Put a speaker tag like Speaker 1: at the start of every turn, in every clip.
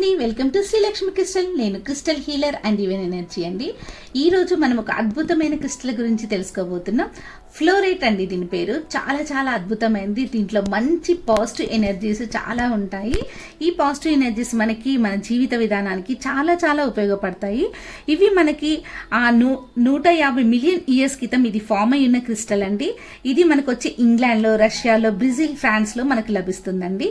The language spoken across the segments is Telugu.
Speaker 1: అండి, వెల్కమ్ టు శ్రీలక్ష్మి క్రిస్టల్. నేను crystal healer and even energy అండి. ఈ రోజు మనం ఒక అద్భుతమైన క్రిస్టల్ గురించి తెలుసుకోబోతున్నాం. ఫ్లోరైట్ అండి దీని పేరు. చాలా చాలా అద్భుతమైనది. దీంట్లో మంచి పాజిటివ్ ఎనర్జీస్ చాలా ఉంటాయి. ఈ పాజిటివ్ ఎనర్జీస్ మనకి మన జీవిత విధానానికి చాలా చాలా ఉపయోగపడతాయి. ఇవి మనకి 150 మిలియన్ ఇయర్స్ క్రితం ఇది ఫామ్ అయి ఉన్న క్రిస్టల్ అండి. ఇది మనకు వచ్చి ఇంగ్లాండ్లో, రష్యాలో, బ్రెజిల్, ఫ్రాన్స్లో మనకు లభిస్తుందండి.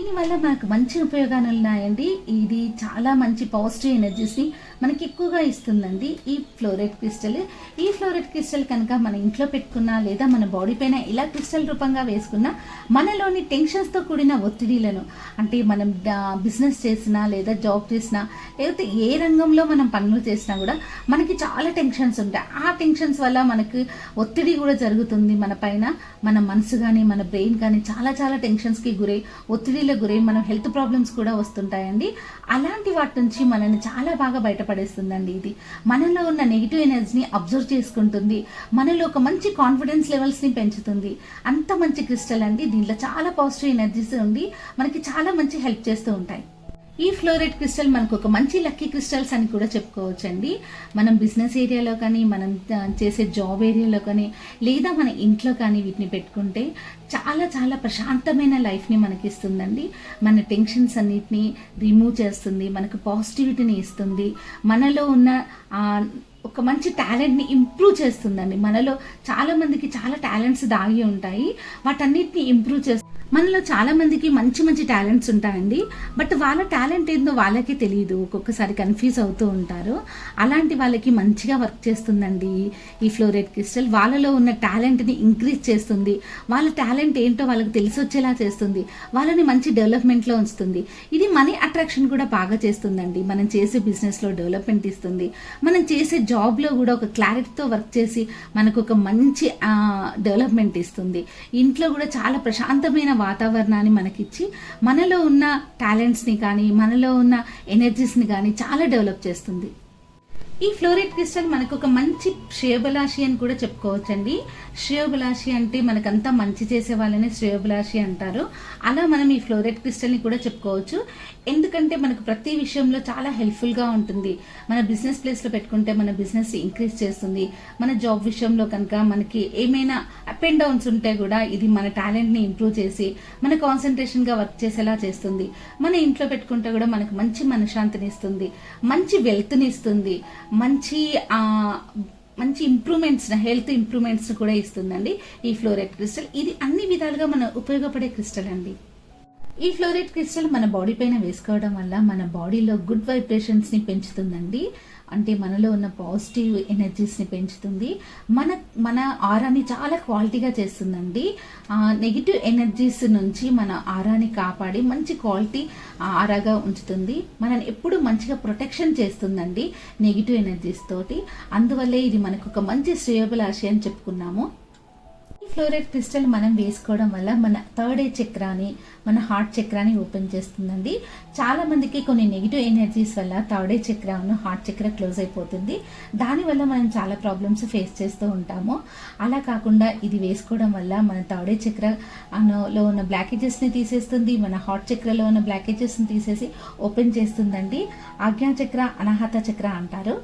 Speaker 1: దీనివల్ల మనకు మంచి ఉపయోగాలు ఉన్నాయండి. ఇది చాలా మంచి పాజిటివ్ ఎనర్జీస్ని మనకి ఎక్కువగా ఇస్తుందండి ఈ ఫ్లోరైట్ క్రిస్టల్. ఈ ఫ్లోరైట్ క్రిస్టల్ కనుక మన ఇంట్లో పెట్టుకున్నా లేదా మన బాడీ పైన ఇలా క్రిస్టల్ రూపంగా వేసుకున్నా మనలోని టెన్షన్స్తో కూడిన ఒత్తిడిలను, అంటే మనం బిజినెస్ చేసినా లేదా జాబ్ చేసినా లేకపోతే ఏ రంగంలో మనం పనులు చేసినా కూడా మనకి చాలా టెన్షన్స్ ఉంటాయి. ఆ టెన్షన్స్ వల్ల మనకు ఒత్తిడి కూడా జరుగుతుంది మన పైన. మన మనసు కానీ మన బ్రెయిన్ కానీ చాలా చాలా టెన్షన్స్కి గురై ఒత్తిడి గురై మనం హెల్త్ ప్రాబ్లమ్స్ కూడా వస్తుంటాయండి. అలాంటి వాటి నుంచి మనల్ని చాలా బాగా బయటపడేస్తుందండి. ఇది మనలో ఉన్న నెగిటివ్ ఎనర్జీని అబ్జర్వ్ చేసుకుంటుంది. మనలో ఒక మంచి కాన్ఫిడెన్స్ లెవెల్స్ని పెంచుతుంది. అంత మంచి క్రిస్టల్ అండి. దీంట్లో చాలా పాజిటివ్ ఎనర్జీస్ ఉండి మనకి చాలా మంచి హెల్ప్ చేస్తూ ఉంటాయి. ఈ ఫ్లోరైట్ క్రిస్టల్ మనకు ఒక మంచి లక్కీ క్రిస్టల్స్ అని కూడా చెప్పుకోవచ్చండి. మనం బిజినెస్ ఏరియాలో కానీ, మనం చేసే జాబ్ ఏరియాలో కానీ, లేదా మన ఇంట్లో కానీ వీటిని పెట్టుకుంటే చాలా చాలా ప్రశాంతమైన లైఫ్ని మనకి ఇస్తుందండి. మన టెన్షన్స్ అన్నిటిని రిమూవ్ చేస్తుంది, మనకు పాజిటివిటీని ఇస్తుంది, మనలో ఉన్న ఒక మంచి టాలెంట్ని ఇంప్రూవ్ చేస్తుందండి. మనలో చాలా మందికి చాలా టాలెంట్స్ దాగి ఉంటాయి. వాటన్నిటిని ఇంప్రూవ్ చేస్తుంది. మనలో చాలా మందికి మంచి మంచి టాలెంట్స్ ఉంటాయండి. బట్ వాళ్ళ టాలెంట్ ఏందో వాళ్ళకే తెలియదు. ఒక్కొక్కసారి కన్ఫ్యూజ్ అవుతూ ఉంటారు. అలాంటి వాళ్ళకి మంచిగా వర్క్ చేస్తుందండి ఈ ఫ్లోరైట్ క్రిస్టల్. వాళ్ళలో ఉన్న టాలెంట్ని ఇంక్రీజ్ చేస్తుంది. వాళ్ళ టాలెంట్ ఏంటో వాళ్ళకి తెలిసి వచ్చేలా చేస్తుంది. వాళ్ళని మంచి డెవలప్మెంట్లో ఉంచుతుంది. ఇది మనీ అట్రాక్షన్ కూడా బాగా చేస్తుందండి. మనం చేసే బిజినెస్లో డెవలప్మెంట్ ఇస్తుంది. మనం చేసే జాబ్లో కూడా ఒక క్లారిటీతో వర్క్ చేసి మనకు ఒక మంచి డెవలప్మెంట్ ఇస్తుంది. ఇంట్లో కూడా చాలా ప్రశాంతమైన వాతావరణాన్ని మనకిచ్చి మనలో ఉన్న టాలెంట్స్ని కానీ, మనలో ఉన్న ఎనర్జీస్ని కానీ చాలా డెవలప్ చేస్తుంది. ఈ ఫ్లోరైట్ క్రిస్టల్ మనకు ఒక మంచి శ్రేయోభిలాషి అని కూడా చెప్పుకోవచ్చండి. శ్రేయోభిలాషి అంటే మనకంతా మంచి చేసే వాళ్ళని శ్రేయోభిలాషి అంటారు. అలా మనం ఈ ఫ్లోరైట్ క్రిస్టల్ని కూడా చెప్పుకోవచ్చు. ఎందుకంటే మనకు ప్రతి విషయంలో చాలా హెల్ప్ఫుల్గా ఉంటుంది. మన బిజినెస్ ప్లేస్లో పెట్టుకుంటే మన బిజినెస్ ఇంక్రీజ్ చేస్తుంది. మన జాబ్ విషయంలో కనుక మనకి ఏమైనా అప్ అండ్ డౌన్స్ ఉంటే కూడా ఇది మన టాలెంట్ని ఇంప్రూవ్ చేసి మన కాన్సన్ట్రేషన్గా వర్క్ చేసేలా చేస్తుంది. మన ఇంట్లో పెట్టుకుంటే కూడా మనకు మంచి మనశ్శాంతిని ఇస్తుంది, మంచి వెల్త్ని ఇస్తుంది, మంచి ఇంప్రూవ్మెంట్స్, హెల్త్ ఇంప్రూవ్మెంట్స్ కూడా ఇస్తుందండి ఈ ఫ్లోరైట్ క్రిస్టల్. ఇది అన్ని విధాలుగా మన ఉపయోగపడే క్రిస్టల్ అండి. ఈ ఫ్లోరైట్ క్రిస్టల్ మన బాడీ పైన వేసుకోవడం వల్ల మన బాడీలో గుడ్ వైబ్రేషన్స్ని పెంచుతుందండి. అంటే మనలో ఉన్న పాజిటివ్ ఎనర్జీస్ని పెంచుతుంది. మన ఆరాని చాలా క్వాలిటీగా చేస్తుందండి. నెగిటివ్ ఎనర్జీస్ నుంచి మన ఆరాని కాపాడి మంచి క్వాలిటీ ఆరాగా ఉంచుతుంది. మనని ఎప్పుడు మంచిగా ప్రొటెక్షన్ చేస్తుందండి నెగిటివ్ ఎనర్జీస్ తోటి. అందువల్లే ఇది మనకు ఒక మంచి శ్రేయోభిలాషి అని చెప్పుకున్నాము. ఫ్లోరైట్ క్రిస్టల్ మనం వేసుకోవడం వల్ల మన థర్డ్ ఐ చక్రాని, మన హార్ట్ చక్రాని ఓపెన్ చేస్తుందండి. చాలా మందికి కొన్ని నెగిటివ్ ఎనర్జీస్ వల్ల థర్డ్ ఐ చక్రాను, హార్ట్ చక్ర క్లోజ్ అయిపోతుంది. దానివల్ల మనం చాలా ప్రాబ్లమ్స్ ఫేస్ చేస్తూ ఉంటాము. అలా కాకుండా ఇది వేసుకోవడం వల్ల మన థర్డ్ ఐ చక్రలో ఉన్న బ్లాకేజెస్ని తీసేస్తుంది. మన హార్ట్ చక్రలో ఉన్న బ్లాకేజెస్ని తీసేసి ఓపెన్ చేస్తుందండి. ఆజ్ఞా చక్ర, అనాహత చక్ర అంటారు.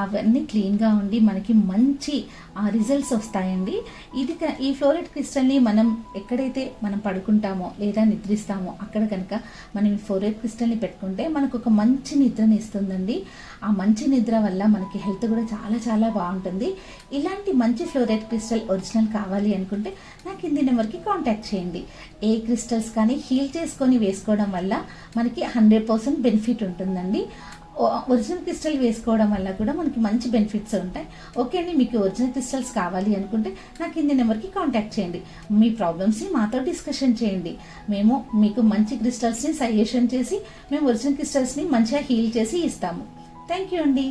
Speaker 1: అవన్నీ క్లీన్గా ఉండి మనకి మంచి రిజల్ట్స్ వస్తాయండి. ఈ ఫ్లోరైట్ క్రిస్టల్ని మనం ఎక్కడైతే మనం పడుకుంటామో లేదా నిద్రిస్తామో అక్కడ కనుక మనం ఈ ఫ్లోరైట్ క్రిస్టల్ని పెట్టుకుంటే మనకు ఒక మంచి నిద్రని ఇస్తుందండి. ఆ మంచి నిద్ర వల్ల మనకి హెల్త్ కూడా చాలా చాలా బాగుంటుంది. ఇలాంటి మంచి ఫ్లోరైట్ క్రిస్టల్ ఒరిజినల్ కావాలి అనుకుంటే నాకు కింది నెంబర్కి కాంటాక్ట్ చేయండి. ఏ క్రిస్టల్స్ కానీ హీల్ చేసుకొని వేసుకోవడం వల్ల మనకి 100% బెనిఫిట్ ఉంటుందండి. ఒరిజినల్ క్రిస్టల్ వేసుకోవడం వల్ల కూడా మనకి మంచి బెనిఫిట్స్ ఉంటాయి. ఓకే అండి, మీకు ఒరిజినల్ క్రిస్టల్స్ కావాలి అనుకుంటే నాకు కింది నెంబర్కి కాంటాక్ట్ చేయండి. మీ ప్రాబ్లమ్స్ని మాతో డిస్కషన్ చేయండి. మేము మీకు మంచి క్రిస్టల్స్ని సజెషన్ చేసి మేము ఒరిజినల్ క్రిస్టల్స్ని మంచిగా హీల్ చేసి ఇస్తాము. థ్యాంక్ యూ అండి.